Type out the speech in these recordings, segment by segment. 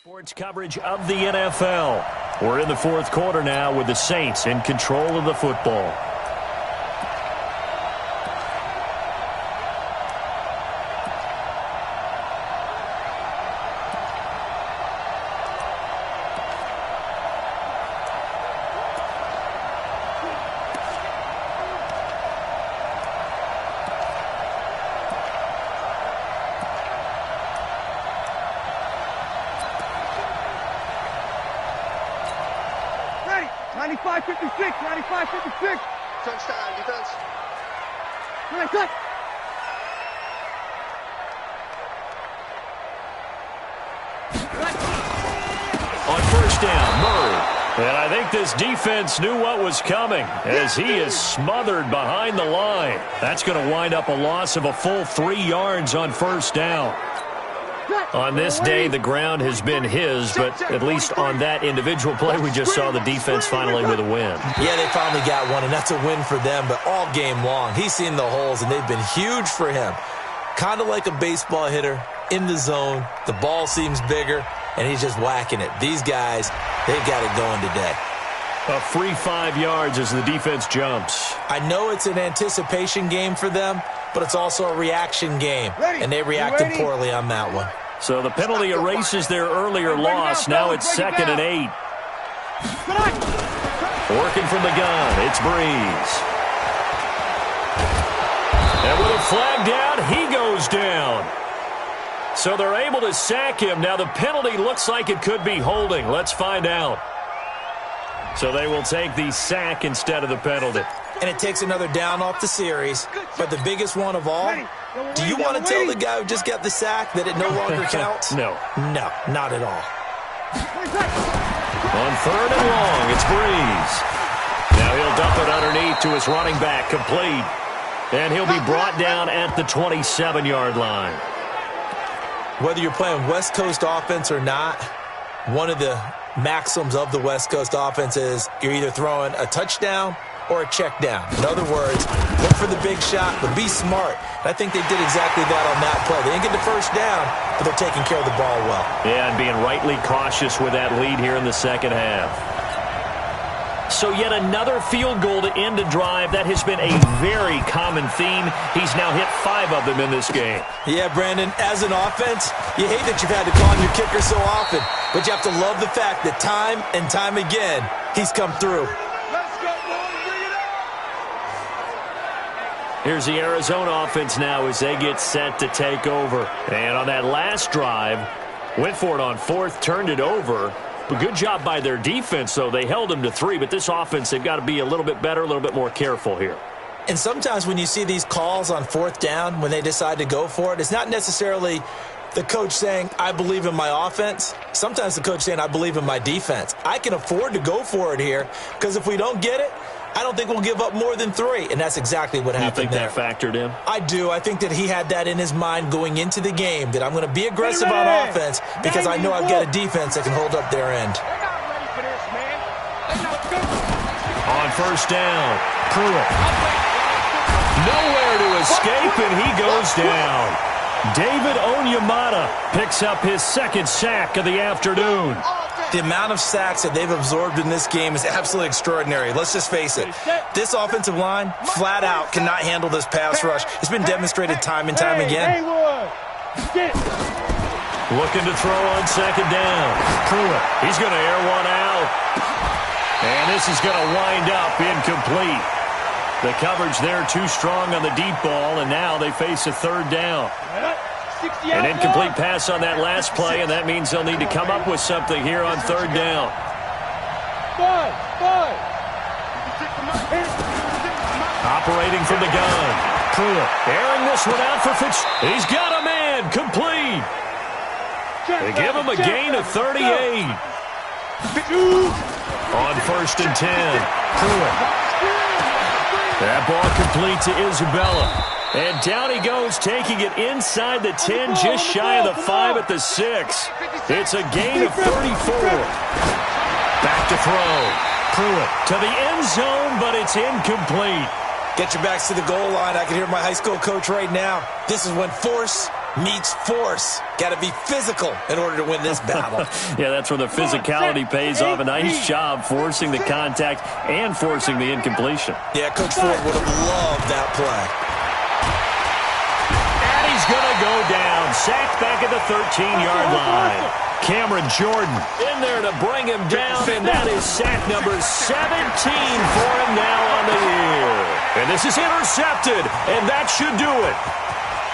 Sports coverage of the NFL. We're in the fourth quarter now with the Saints in control of the football. Ready, 95-56, 95-56. Touchdown, defense. Right, cut. On first down, Murray. And I think this defense knew what was coming as he is smothered behind the line. That's going to wind up a loss of a full 3 yards on first down. On this day, the ground has been his, but at least on that individual play, we just saw the defense finally with a win. Yeah, they finally got one, and that's a win for them, but all game long, he's seen the holes, and they've been huge for him. Kind of like a baseball hitter in the zone. The ball seems bigger, and he's just whacking it. These guys, they've got it going today. A free 5 yards as the defense jumps. I know it's an anticipation game for them, but it's also a reaction game, and they reacted poorly on that one. So the penalty erases their earlier loss. Now it's 2nd and 8. Working from the gun, it's Brees. And with a flag down, he goes down. So they're able to sack him. Now the penalty looks like it could be holding. Let's find out. So they will take the sack instead of the penalty. And it takes another down off the series. But the biggest one of all, do you want to tell the guy who just got the sack that it no longer counts? No. No, not at all. On 3rd and long, it's Brees. Now he'll dump it underneath to his running back, complete. And he'll be brought down at the 27-yard line. Whether you're playing West Coast offense or not, one of the maxims of the West Coast offense is you're either throwing a touchdown or a check down. In other words, look for the big shot, but be smart. And I think they did exactly that on that play. They didn't get the first down, but they're taking care of the ball well. Yeah, and being rightly cautious with that lead here in the second half. So yet another field goal to end a drive. That has been a very common theme. He's now hit 5 of them in this game. Yeah, Brandon, as an offense, you hate that you've had to call on your kicker so often, but you have to love the fact that time and time again, he's come through. Here's the Arizona offense now as they get set to take over. And on that last drive, went for it on 4th, turned it over. But good job by their defense, though. They held them to 3, but this offense, they've got to be a little bit better, a little bit more careful here. And sometimes when you see these calls on 4th down, when they decide to go for it, it's not necessarily the coach saying, I believe in my offense. Sometimes the coach saying, I believe in my defense. I can afford to go for it here because if we don't get it, I don't think we'll give up more than 3, and that's exactly what happened there. You think that factored in? I do. I think that he had that in his mind going into the game, that I'm going to be aggressive on offense because I know I've got a defense that can hold up their end. On first down, Pruitt. Nowhere to escape, and he goes down. David Onyemata picks up his 2nd sack of the afternoon. The amount of sacks that they've absorbed in this game is absolutely extraordinary. Let's just face it. This offensive line, flat out, cannot handle this pass rush. It's been demonstrated time and time again. Looking to throw on 2nd down. Pruitt, he's going to air one out. And this is going to wind up incomplete. The coverage there too strong on the deep ball, and now they face a 3rd down. An incomplete pass on that last play, and that means they'll need to come up with something here on 3rd down. Operating from the gun. Pruitt airing this one out for Fitz. He's got a man. Complete. They give him a gain of 38. On 1st and 10. Pruitt. That ball complete to Isabella. And down he goes, taking it inside the 10, just shy of the 5 at the 6. It's a gain of 34. Back to throw. Pruitt to the end zone, but it's incomplete. Get your backs to the goal line. I can hear my high school coach right now. This is when force meets force. Got to be physical in order to win this battle. Yeah, that's where the physicality pays off. A nice job forcing the contact and forcing the incompletion. Yeah, Coach Ford would have loved that play. And he's going to go down. Sacked back at the 13-yard line. Cameron Jordan in there to bring him down, and that is sack number 17 for him now on the year. And this is intercepted, and that should do it.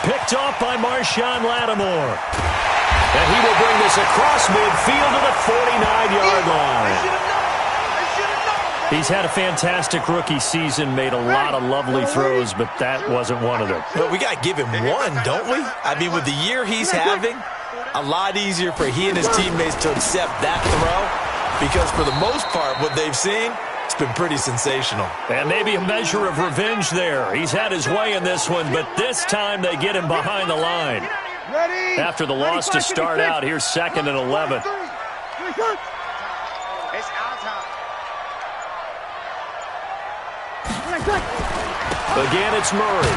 Picked off by Marshawn Lattimore. And he will bring this across midfield to the 49-yard line. He's had a fantastic rookie season, made a lot of lovely throws, but that wasn't one of them. But we got to give him one, don't we? I mean, with the year he's having, a lot easier for he and his teammates to accept that throw, because for the most part, what they've seen, it's been pretty sensational. And maybe a measure of revenge there. He's had his way in this one, but this time they get him behind the line. After the loss to start out, here's 2nd and 11. It's our time. Again, it's Murray.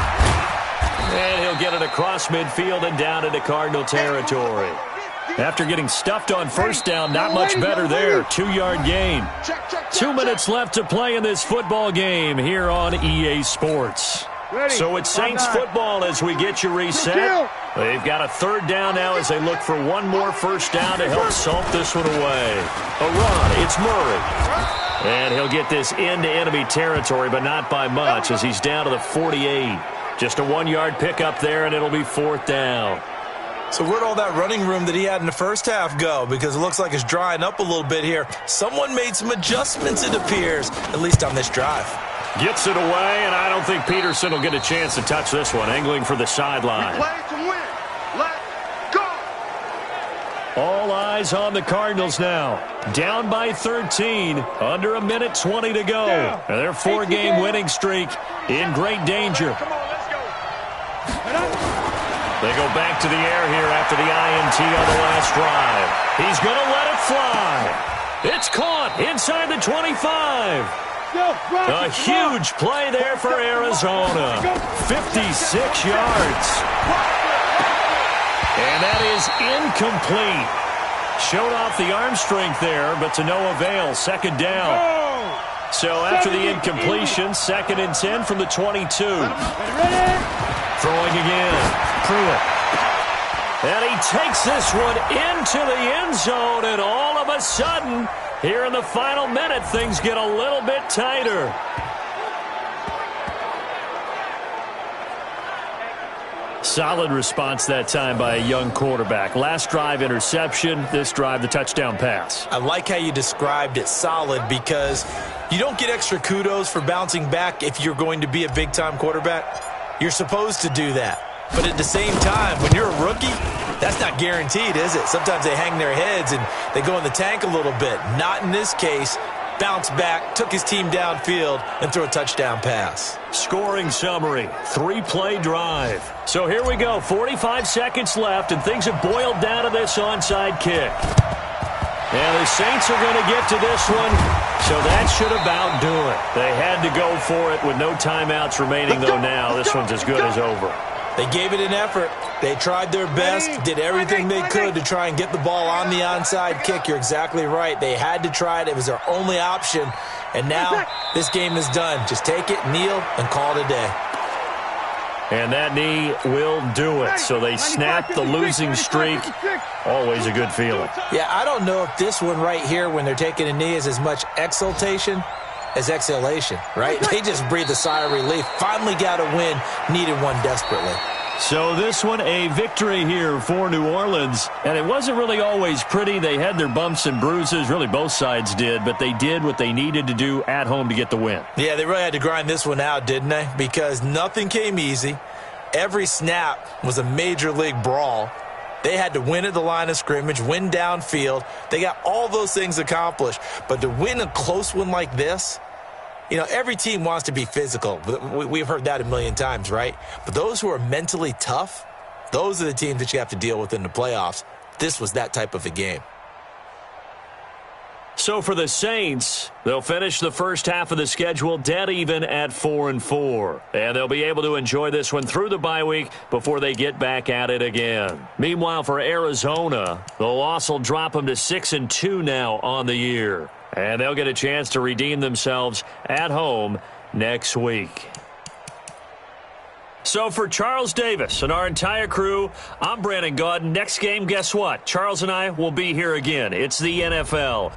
And he'll get it across midfield and down into Cardinal territory. After getting stuffed on first down, not much better there. 2-yard gain. 2 minutes left to play in this football game here on EA Sports. So it's Saints football as we get you reset. They've got a 3rd down now as they look for one more first down to help salt this one away. A run, it's Murray. And he'll get this into enemy territory, but not by much as he's down to the 48. Just a 1-yard pickup there, and it'll be 4th down. So where'd all that running room that he had in the first half go? Because it looks like it's drying up a little bit here. Someone made some adjustments, it appears, at least on this drive. Gets it away, and I don't think Peterson will get a chance to touch this one. Angling for the sideline. Play to win. Let's go. All eyes on the Cardinals now. Down by 13. Under 1:20 to go. And their 4-game winning streak in great danger. Come on, let's go. They go back to the air here after the INT on the last drive. He's going to let it fly. It's caught inside the 25. A huge play there for Arizona. 56 yards. And that is incomplete. Showed off the arm strength there, but to no avail. 2nd down. So after the incompletion, 2nd and 10 from the 22. Throwing again. Pruitt. And he takes this one into the end zone, and all of a sudden, here in the final minute, things get a little bit tighter. Solid response that time by a young quarterback. Last drive, interception. This drive, the touchdown pass. I like how you described it, solid, because you don't get extra kudos for bouncing back if you're going to be a big-time quarterback. You're supposed to do that. But at the same time, when you're a rookie, that's not guaranteed, is it? Sometimes they hang their heads and they go in the tank a little bit. Not in this case. Bounce back, took his team downfield, and threw a touchdown pass. Scoring summary, 3-play drive. So here we go, 45 seconds left, and things have boiled down to this onside kick. And the Saints are going to get to this one, so that should about do it. They had to go for it with no timeouts remaining, though now this one's as good as over. They gave it an effort. They tried their best, did everything they could to try and get the ball on the onside kick. You're exactly right. They had to try it. It was their only option. And now this game is done. Just take it, kneel, and call it a day. And that knee will do it. So they snap the losing streak. Always a good feeling. Yeah, I don't know if this one right here, when they're taking a knee, is as much exultation as exhalation, right? They just breathed a sigh of relief. Finally got a win, needed one desperately. So this one, a victory here for New Orleans. And it wasn't really always pretty. They had their bumps and bruises. Really, both sides did. But they did what they needed to do at home to get the win. Yeah, they really had to grind this one out, didn't they? Because nothing came easy. Every snap was a major league brawl. They had to win at the line of scrimmage, win downfield. They got all those things accomplished. But to win a close one like this, you know, every team wants to be physical. We've heard that a million times, right? But those who are mentally tough, those are the teams that you have to deal with in the playoffs. This was that type of a game. So for the Saints, they'll finish the first half of the schedule dead even at 4-4. And they'll be able to enjoy this one through the bye week before they get back at it again. Meanwhile, for Arizona, the loss will drop them to 6-2 now on the year. And they'll get a chance to redeem themselves at home next week. So for Charles Davis and our entire crew, I'm Brandon Gaudin. Next game, guess what? Charles and I will be here again. It's the NFL.